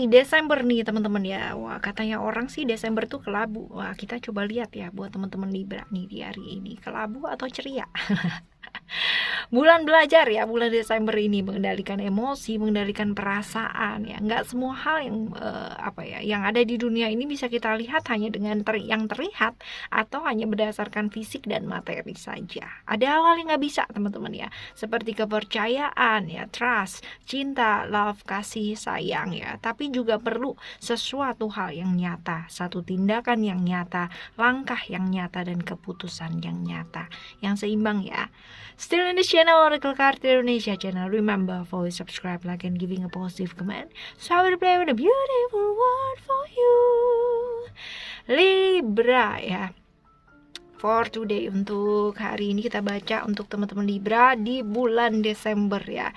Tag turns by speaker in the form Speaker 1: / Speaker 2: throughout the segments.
Speaker 1: Desember nih teman-teman ya. Wah, katanya orang sih Desember tuh kelabu. Wah, kita coba lihat ya buat teman-teman Libra nih di hari ini, kelabu atau ceria. Bulan belajar ya, bulan Desember ini mengendalikan emosi, mengendalikan perasaan ya. Nggak semua hal yang yang ada di dunia ini bisa kita lihat hanya dengan yang terlihat atau hanya berdasarkan fisik dan materi saja. Ada hal-hal yang nggak bisa teman-teman ya, seperti kepercayaan ya, trust, cinta, love, kasih, sayang ya. Tapi juga perlu sesuatu hal yang nyata, satu tindakan yang nyata, langkah yang nyata, dan keputusan yang nyata, yang seimbang ya. Still in the channel Oracle Card Indonesia channel. Remember, always subscribe, like, and giving a positive comment. So I will play with a beautiful word for you, Libra ya. For today, untuk hari ini kita baca untuk teman-teman Libra di bulan Desember ya.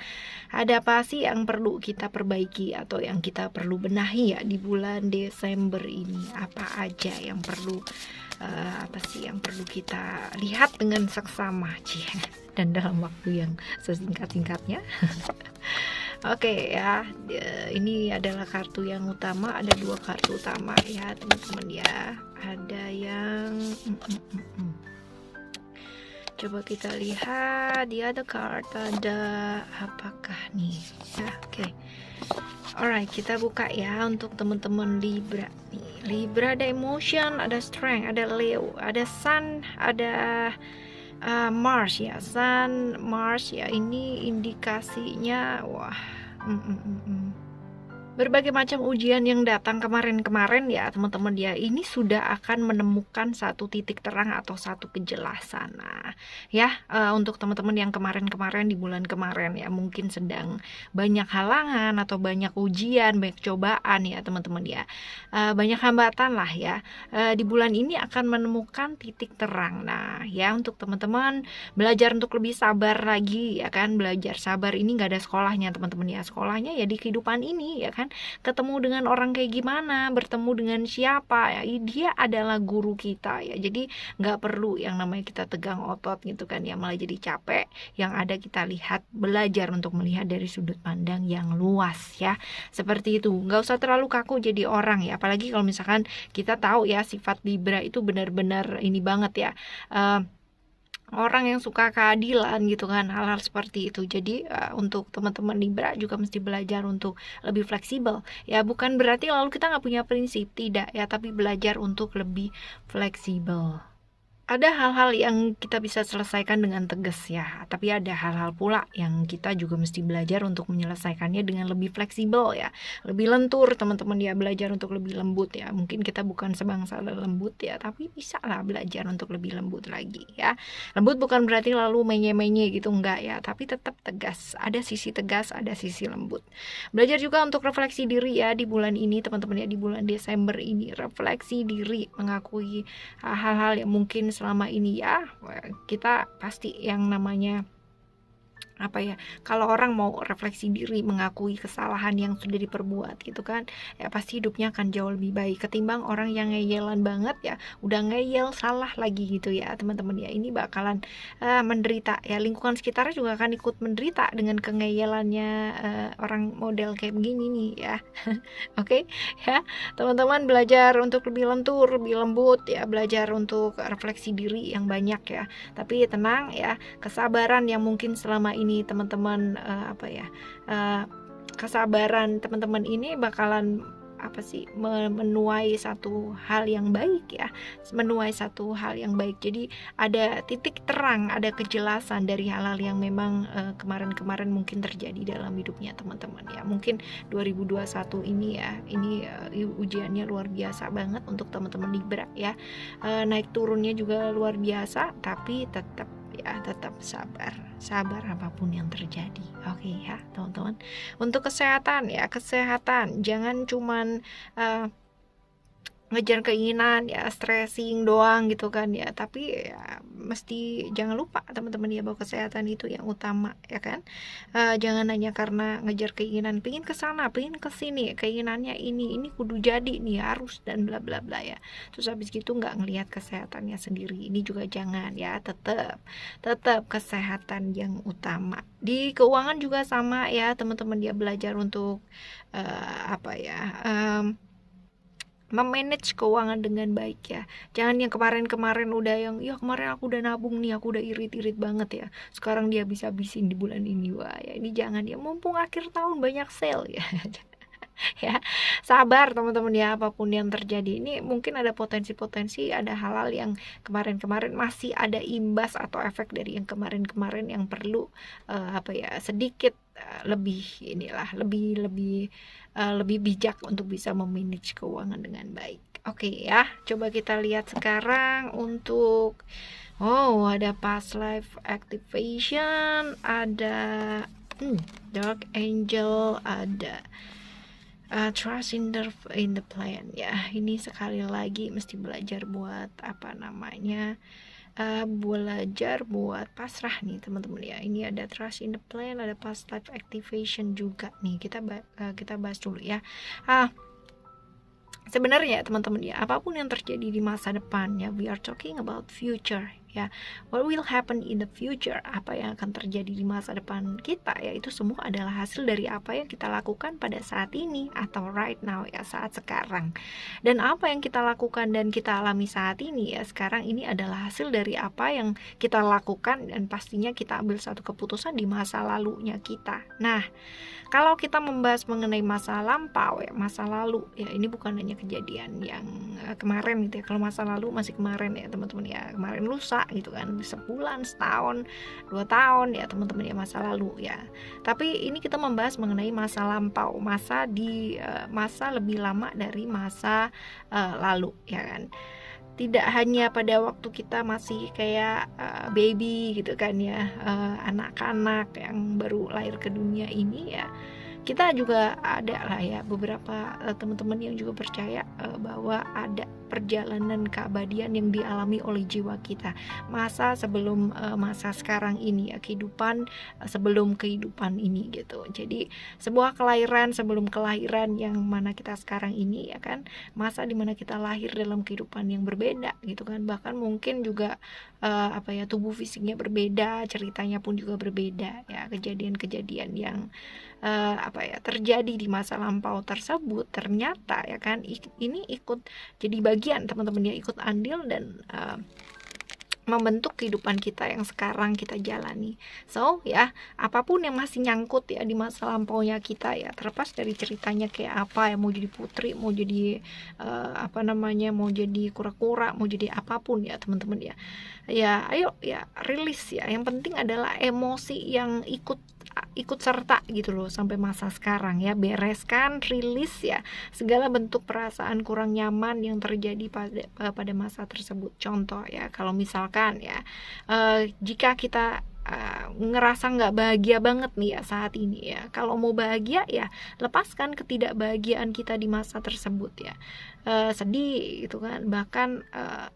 Speaker 1: Ada apa sih yang perlu kita perbaiki atau yang kita perlu benahi ya di bulan Desember ini? Apa aja yang perlu kita lihat dengan seksama dan dalam waktu yang sesingkat-singkatnya. Oke ya, ini adalah kartu yang utama. Ada dua kartu utama ya teman-teman ya. Ada yang coba kita lihat di ada card, ada apakah nih ya. Oke. Alright, kita buka ya untuk teman-teman Libra nih. Libra ada emotion, ada strength, ada Leo, ada Sun, ada Mars ya. Sun, Mars ya, ini indikasinya wah berbagai macam ujian yang datang kemarin-kemarin ya teman-teman ya, ini sudah akan menemukan satu titik terang atau satu kejelasan. Nah ya, untuk teman-teman yang kemarin-kemarin di bulan kemarin ya mungkin sedang banyak halangan atau banyak ujian, banyak cobaan ya teman-teman ya, banyak hambatan lah ya, di bulan ini akan menemukan titik terang. Nah ya, untuk teman-teman belajar untuk lebih sabar lagi ya kan. Belajar sabar ini nggak ada sekolahnya teman-teman ya, sekolahnya ya di kehidupan ini ya kan. Ketemu dengan orang kayak gimana, bertemu dengan siapa ya, dia adalah guru kita ya. Jadi nggak perlu yang namanya kita tegang otot gitu kan ya, malah jadi capek. Yang ada kita lihat, belajar untuk melihat dari sudut pandang yang luas ya, seperti itu. Nggak usah terlalu kaku jadi orang ya, apalagi kalau misalkan kita tahu ya sifat Libra itu benar-benar ini banget ya, orang yang suka keadilan gitu kan, hal-hal seperti itu. Jadi untuk teman-teman Libra juga mesti belajar untuk lebih fleksibel ya. Bukan berarti lalu kita nggak punya prinsip, tidak ya, tapi belajar untuk lebih fleksibel. Ada hal-hal yang kita bisa selesaikan dengan tegas ya, tapi ada hal-hal pula yang kita juga mesti belajar untuk menyelesaikannya dengan lebih fleksibel ya, lebih lentur teman-teman ya, belajar untuk lebih lembut ya. Mungkin kita bukan sebangsa lembut ya, tapi bisa lah belajar untuk lebih lembut lagi ya. Lembut bukan berarti lalu menye-menye gitu, enggak ya, tapi tetap tegas. Ada sisi tegas, ada sisi lembut. Belajar juga untuk refleksi diri ya di bulan ini teman-teman ya, di bulan Desember ini. Refleksi diri, mengakui hal-hal yang mungkin selama ini ya, kita pasti yang namanya kalau orang mau refleksi diri, mengakui kesalahan yang sudah diperbuat gitu kan ya, pasti hidupnya akan jauh lebih baik ketimbang orang yang ngeyelan banget ya, udah ngeyel salah lagi gitu ya teman-teman ya. Ini bakalan menderita ya, lingkungan sekitarnya juga akan ikut menderita dengan kengeyelannya orang model kayak begini nih ya. Oke ya teman-teman, belajar untuk lebih lentur, lebih lembut ya, belajar untuk refleksi diri yang banyak ya, tapi tenang ya, kesabaran yang mungkin selama ini teman-teman kesabaran teman-teman ini bakalan menuai satu hal yang baik ya, menuai satu hal yang baik. Jadi ada titik terang, ada kejelasan dari hal-hal yang memang kemarin-kemarin mungkin terjadi dalam hidupnya teman-teman ya. Mungkin 2021 ini ya, ini ujiannya luar biasa banget untuk teman-teman Libra ya, naik turunnya juga luar biasa, tapi tetap sabar apapun yang terjadi. Oke ya teman-teman. Untuk kesehatan ya, kesehatan jangan cuman ngejar keinginan ya, stressing doang gitu kan ya, tapi ya mesti jangan lupa teman-teman ya, bahwa kesehatan itu yang utama ya kan. Jangan hanya karena ngejar keinginan, pingin ke sana, pingin ke sini, keinginannya ini kudu jadi nih, harus dan bla bla bla ya, terus habis gitu nggak ngelihat kesehatannya sendiri. Ini juga jangan ya, tetap kesehatan yang utama. Di keuangan juga sama ya teman-teman ya, belajar untuk apa ya, memanage keuangan dengan baik ya. Jangan yang kemarin-kemarin udah yang ya kemarin aku udah nabung nih, aku udah irit-irit banget ya, sekarang dia bisa habisin di bulan ini. Wah ya, ini jangan ya, mumpung akhir tahun banyak sale ya. Ya, sabar teman-teman ya, apapun yang terjadi ini mungkin ada potensi-potensi, ada hal-hal yang kemarin-kemarin masih ada imbas atau efek dari yang kemarin-kemarin yang perlu apa ya, sedikit lebih inilah, lebih bijak untuk bisa memanage keuangan dengan baik. Oke ya, coba kita lihat sekarang untuk ada past life activation, ada dark angel, ada trust in the plan ya. Ini sekali lagi mesti belajar buat apa namanya, belajar buat pasrah nih teman-teman ya. Ini ada trust in the plan, ada past life activation juga nih. Kita bahas dulu ya. Sebenarnya teman-teman ya, apapun yang terjadi di masa depan ya, we are talking about future ya, what will happen in the future, apa yang akan terjadi di masa depan kita ya, itu semua adalah hasil dari apa yang kita lakukan pada saat ini atau right now ya, saat sekarang. Dan apa yang kita lakukan dan kita alami saat ini ya, sekarang ini adalah hasil dari apa yang kita lakukan, dan pastinya kita ambil satu keputusan di masa lalunya kita. Nah, kalau kita membahas mengenai masa lampau ya, masa lalu ya, ini bukan hanya kejadian yang kemarin gitu ya. Kalau masa lalu masih kemarin ya teman-teman ya, kemarin lusa gitu kan, sebulan, setahun, 2 tahun ya teman-teman ya, masa lalu ya. Tapi ini kita membahas mengenai masa lampau, masa lebih lama dari masa lalu ya kan. Tidak hanya pada waktu kita masih kayak baby gitu kan ya, anak-anak yang baru lahir ke dunia ini ya, kita juga ada lah ya beberapa teman-teman yang juga percaya bahwa ada perjalanan keabadian yang dialami oleh jiwa kita, masa sebelum masa sekarang ini ya, kehidupan sebelum kehidupan ini gitu. Jadi sebuah kelahiran sebelum kelahiran yang mana kita sekarang ini ya kan, masa dimana kita lahir dalam kehidupan yang berbeda gitu kan, bahkan mungkin juga tubuh fisiknya berbeda, ceritanya pun juga berbeda ya, kejadian-kejadian yang terjadi di masa lampau tersebut ternyata ya kan, ini ikut jadi bagian teman-teman ya, ikut andil dan membentuk kehidupan kita yang sekarang kita jalani. So ya, apapun yang masih nyangkut ya di masa lampaunya kita ya, terlepas dari ceritanya kayak apa ya, mau jadi putri, mau jadi mau jadi kura-kura, mau jadi apapun ya teman-teman ya. Ya ayo ya, rilis ya. Yang penting adalah emosi yang ikut serta gitu loh sampai masa sekarang ya. Bereskan, rilis ya segala bentuk perasaan kurang nyaman yang terjadi pada masa tersebut. Contoh ya, kalau misalkan ya jika kita ngerasa nggak bahagia banget nih ya saat ini ya, kalau mau bahagia ya lepaskan ketidakbahagiaan kita di masa tersebut ya, sedih gitu kan, bahkan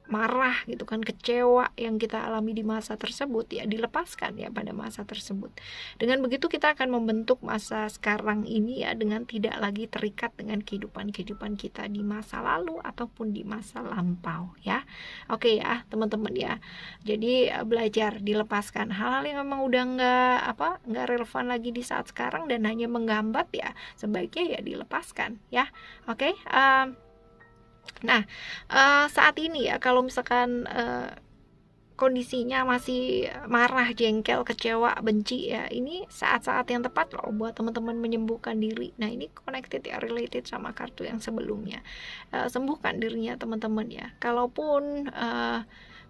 Speaker 1: marah gitu kan, kecewa yang kita alami di masa tersebut ya, dilepaskan ya pada masa tersebut. Dengan begitu kita akan membentuk masa sekarang ini ya, dengan tidak lagi terikat dengan kehidupan kita di masa lalu ataupun di masa lampau ya. Oke ya teman-teman ya, jadi belajar dilepaskan hal yang memang udah nggak relevan lagi di saat sekarang dan hanya menggambat ya, sebaiknya ya dilepaskan ya. Oke. Nah saat ini ya, kalau misalkan kondisinya masih marah, jengkel, kecewa, benci ya, ini saat-saat yang tepat loh buat teman-teman menyembuhkan diri. Nah ini connected ya, related sama kartu yang sebelumnya. Sembuhkan dirinya teman-teman ya. Kalaupun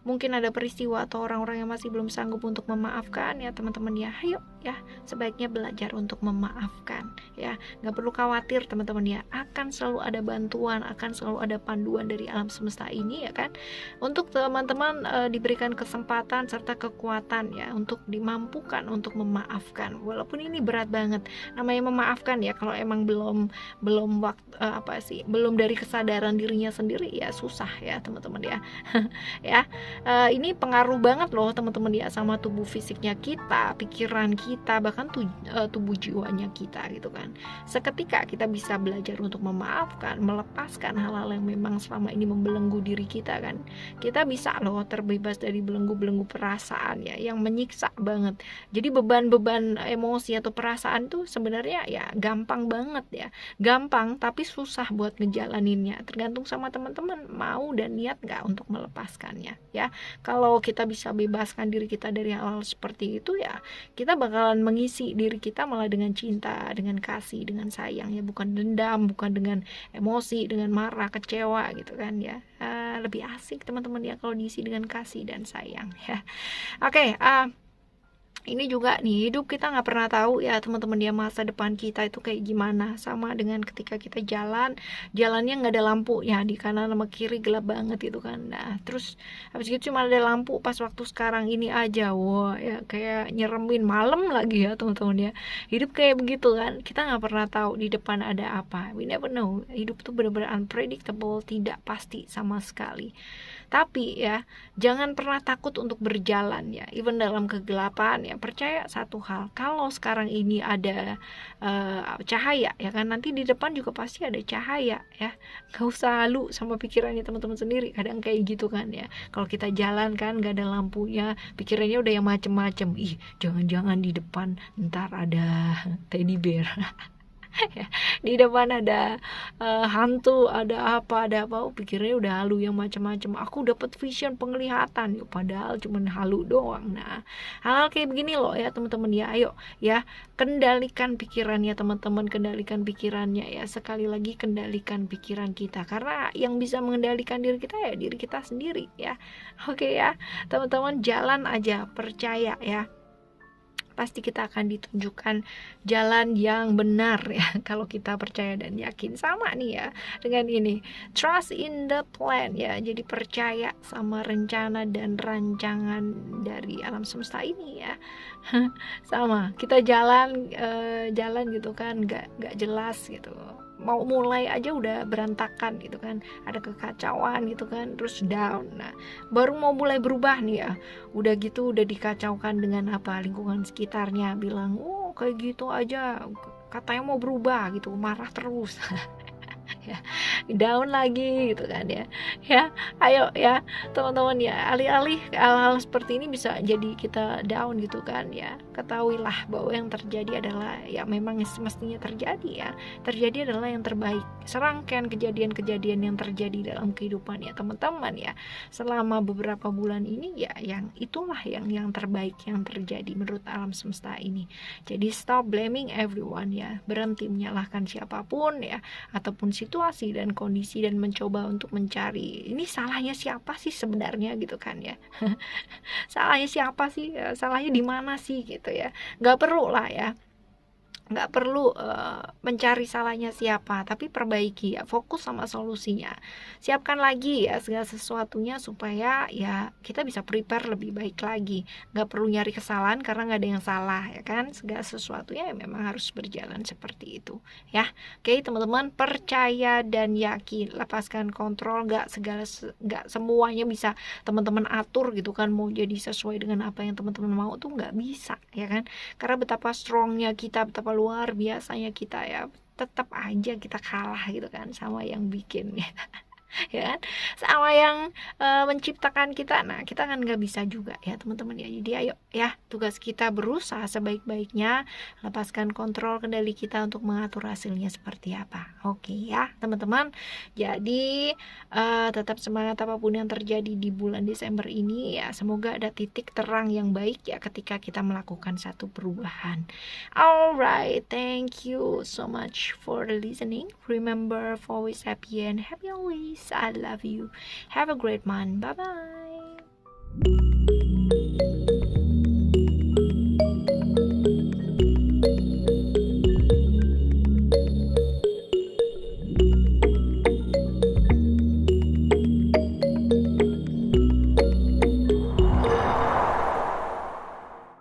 Speaker 1: mungkin ada peristiwa atau orang-orang yang masih belum sanggup untuk memaafkan ya teman-teman ya, ayo ya sebaiknya belajar untuk memaafkan ya. Nggak perlu khawatir teman-teman ya, akan selalu ada bantuan, akan selalu ada panduan dari alam semesta ini ya kan, untuk teman-teman diberikan kesempatan serta kekuatan ya untuk dimampukan untuk memaafkan, walaupun ini berat banget. Namanya memaafkan ya, kalau emang belum waktu belum dari kesadaran dirinya sendiri ya susah ya teman-teman ya. Ya ini pengaruh banget loh teman-teman ya sama tubuh fisiknya kita, pikiran kita, bahkan tubuh jiwanya kita gitu kan. Seketika kita bisa belajar untuk memaafkan, melepaskan hal-hal yang memang selama ini membelenggu diri kita kan, kita bisa loh terbebas dari belenggu-belenggu perasaan ya yang menyiksa banget. Jadi beban-beban emosi atau perasaan tuh sebenarnya ya gampang banget ya, gampang tapi susah buat ngejalaninnya, tergantung sama teman-teman mau dan niat nggak untuk melepaskannya ya. Kalau kita bisa bebaskan diri kita dari hal-hal seperti itu ya, kita bakalan mengisi diri kita malah dengan cinta, dengan kasih, dengan sayang ya, bukan dendam, bukan dengan emosi, dengan marah, kecewa gitu kan ya. Lebih asik teman-teman ya kalau diisi dengan kasih dan sayang ya. Oke, ini juga nih, hidup kita nggak pernah tahu ya teman-teman ya, masa depan kita itu kayak gimana. Sama dengan ketika kita jalannya nggak ada lampu ya, di kanan sama kiri gelap banget gitu kan. Nah terus habis itu cuma ada lampu pas waktu sekarang ini aja, wah ya kayak nyeremin, malam lagi ya teman-teman ya. Hidup kayak begitu kan, kita nggak pernah tahu di depan ada apa. We never know. Hidup tuh benar-benar unpredictable, tidak pasti sama sekali. Tapi ya jangan pernah takut untuk berjalan ya, even dalam kegelapan ya. Percaya satu hal, kalau sekarang ini ada cahaya ya kan, nanti di depan juga pasti ada cahaya ya. Gak usah halu sama pikirannya teman-teman sendiri, kadang kayak gitu kan ya. Kalau kita jalan kan gak ada lampunya, pikirannya udah yang macem-macem, ih jangan-jangan di depan ntar ada teddy bear ya, di depan ada hantu, ada apa, pikirnya udah halu yang macam-macam. Aku dapat vision, penglihatan, padahal cuman halu doang. Nah, hal-hal kayak begini loh ya teman-teman ya. Ayo ya, kendalikan pikirannya teman-teman, kendalikan pikirannya ya. Sekali lagi kendalikan pikiran kita, karena yang bisa mengendalikan diri kita ya diri kita sendiri ya. Oke ya teman-teman, jalan aja, percaya ya, pasti kita akan ditunjukkan jalan yang benar ya kalau kita percaya dan yakin. Sama nih ya dengan ini, trust in the plan ya, jadi percaya sama rencana dan rancangan dari alam semesta ini ya. Sama kita jalan gitu kan, nggak jelas gitu, mau mulai aja udah berantakan gitu kan, ada kekacauan gitu kan, terus down. Nah baru mau mulai berubah nih ya, udah gitu udah dikacaukan dengan apa, lingkungan sekitarnya bilang oh kayak gitu aja katanya mau berubah gitu, marah terus ya, down lagi gitu kan ya. Ya ayo ya teman-teman ya, alih-alih hal-hal seperti ini bisa jadi kita down gitu kan ya, ketahuilah bahwa yang terjadi adalah ya memang semestinya terjadi ya, terjadi adalah yang terbaik. Serangkaian kejadian-kejadian yang terjadi dalam kehidupan ya teman-teman ya selama beberapa bulan ini ya, yang itulah yang terbaik yang terjadi menurut alam semesta ini. Jadi stop blaming everyone ya, berhenti menyalahkan siapapun ya ataupun situasi dan kondisi, dan mencoba untuk mencari ini salahnya siapa sih sebenarnya gitu kan ya. Salahnya siapa sih, salahnya di mana sih gitu ya. Nggak perlu lah ya, nggak perlu mencari salahnya siapa, tapi perbaiki ya, fokus sama solusinya, siapkan lagi ya segala sesuatunya supaya ya kita bisa prepare lebih baik lagi. Nggak perlu nyari kesalahan karena nggak ada yang salah ya kan, segala sesuatunya ya memang harus berjalan seperti itu ya. Oke teman-teman, percaya dan yakin, lepaskan kontrol. Nggak semuanya bisa teman-teman atur gitu kan, mau jadi sesuai dengan apa yang teman-teman mau tuh nggak bisa ya kan, karena betapa strongnya kita, betapa luar biasanya kita ya, tetap aja kita kalah gitu kan sama yang bikin ya. Ya kan, sama yang menciptakan kita. Nah kita kan nggak bisa juga ya teman-teman ya. Jadi ayo ya, tugas kita berusaha sebaik-baiknya, lepaskan kontrol kendali kita untuk mengatur hasilnya seperti apa. Oke ya teman-teman, jadi tetap semangat apapun yang terjadi di bulan Desember ini ya, semoga ada titik terang yang baik ya ketika kita melakukan satu perubahan. Alright, thank you so much for listening. Remember, always happy and happy always. I love you. Have a great month. Bye bye.